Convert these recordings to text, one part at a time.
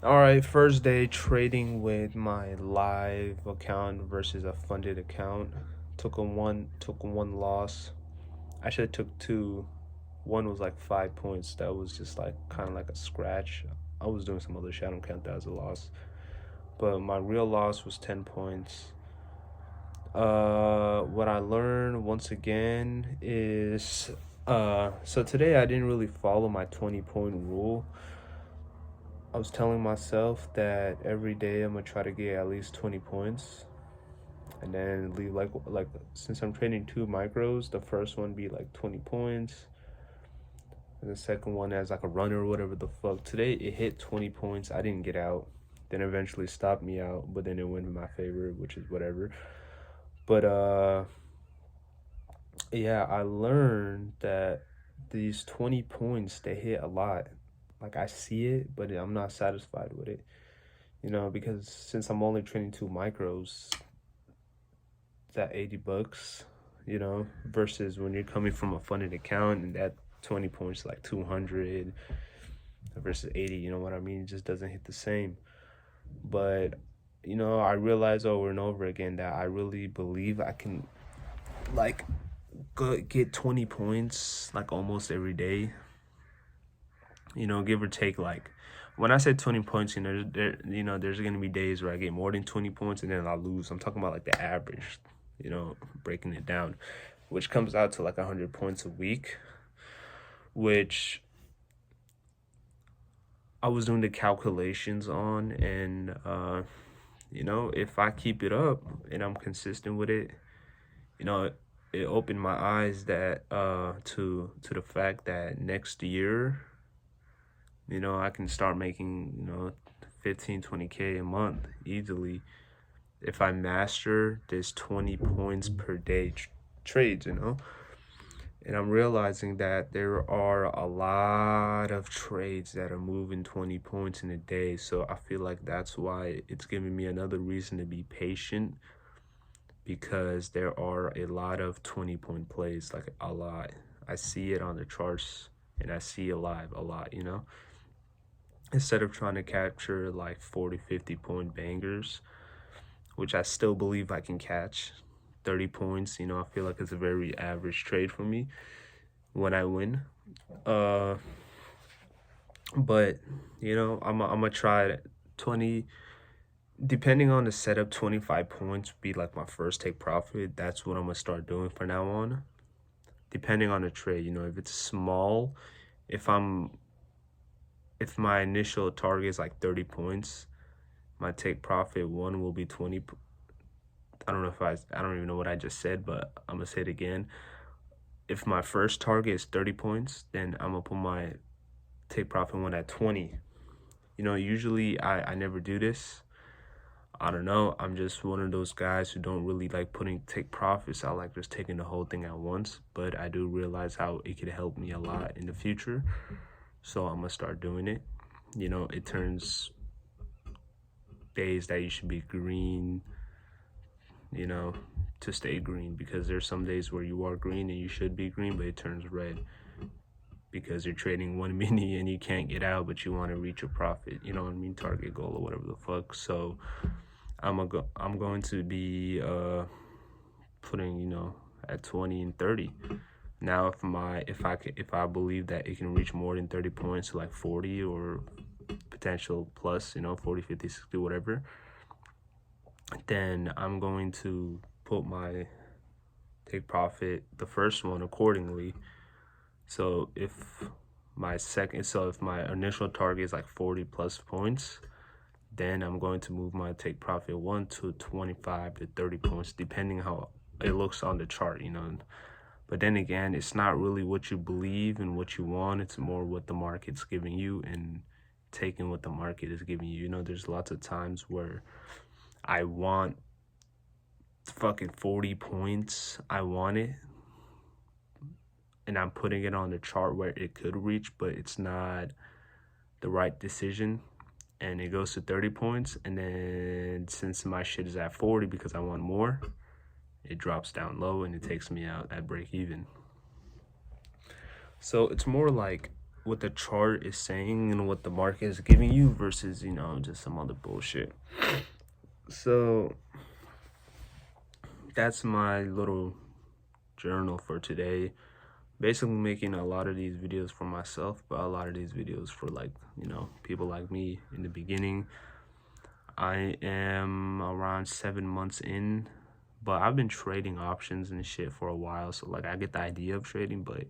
All right, first day trading with my live account versus a funded account. Took a one loss. Actually, I took two. One was like 5 points. That was just like kind of like a scratch. I was doing some other shit. I don't count that as a loss. But my real loss was 10 points. What I learned once again is so today I didn't really follow my 20 point rule. I was telling myself that every day I'm gonna try to get at least 20 points, and then leave like since I'm trading two micros, the first one be like 20 points, and the second one as like a runner or whatever the fuck. Today it hit 20 points. I didn't get out. Then eventually stopped me out, but then it went in my favor, which is whatever. But yeah, I learned that these 20 points they hit a lot. Like I see it, but I'm not satisfied with it. Because since I'm only trading two micros, that $80, versus when you're coming from a funded account and that 20 points like 200 versus 80, you know what I mean? It just doesn't hit the same. But, I realize over and over again that I really believe I can like get 20 points like almost every day, give or take. Like when I say 20 points, there's going to be days where I get more than 20 points and then I lose. I'm talking about like the average, breaking it down, which comes out to like 100 points a week, which I was doing the calculations on. And, if I keep it up and I'm consistent with it, you know, it opened my eyes that to the fact that next year, I can start making, 15, 20K a month easily if I master this 20 points per day trades. And I'm realizing that there are a lot of trades that are moving 20 points in a day. So I feel like that's why it's giving me another reason to be patient, because there are a lot of 20 point plays, like a lot. I see it on the charts and I see it live a lot. Instead of trying to capture like 40, 50 point bangers, which I still believe I can catch 30 points. I feel like it's a very average trade for me when I win. Uh, but I'm gonna try 20. Depending on the setup, 25 points would be like my first take profit. That's what I'm gonna start doing from now on. Depending on the trade, if it's small, if I'm if my initial target is like 30 points, my take profit one will be 20. I don't know if I don't even know what I just said, but I'm gonna say it again. If my first target is 30 points, then I'm gonna put my take profit one at 20. Usually I never do this. I don't know. I'm just one of those guys who don't really like putting take profits. I like just taking the whole thing at once. But I do realize how it could help me a lot in the future. So I'm gonna start doing it. It turns days that you should be green, you know, to stay green, because there's some days where you are green and you should be green, but it turns red because you're trading one mini and you can't get out, but you want to reach a profit. You know what I mean? Target goal or whatever the fuck. So I'm going to be putting at 20 and 30. Now if I believe that it can reach more than 30 points to like 40 or potential plus, 40, 50, 60, whatever, then I'm going to put my take profit, the first one, accordingly. So if my initial target is like 40 plus points, then I'm going to move my take profit one to 25 to 30 points, depending how it looks on the chart. But then again, it's not really what you believe and what you want. It's more what the market's giving you and taking what the market is giving you. There's lots of times where I want fucking 40 points. I want it. And I'm putting it on the chart where it could reach, but it's not the right decision. And it goes to 30 points. And then since my shit is at 40 because I want more, it drops down low and it takes me out at break even. So it's more like what the chart is saying and what the market is giving you versus, you know, just some other bullshit. So that's my little journal for today. Basically making a lot of these videos for myself, but a lot of these videos for, like, you know, people like me in the beginning. I am around 7 months in, but I've been trading options and shit for a while, so like I get the idea of trading, but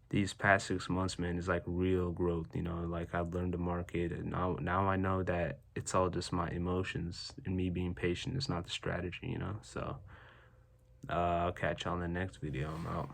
these past 6 months, man, is like real growth, you know. Like, I've learned the market, and now I know that it's all just my emotions and me being patient. It's not the strategy, you know. So I'll catch y'all in the next video. I'm out.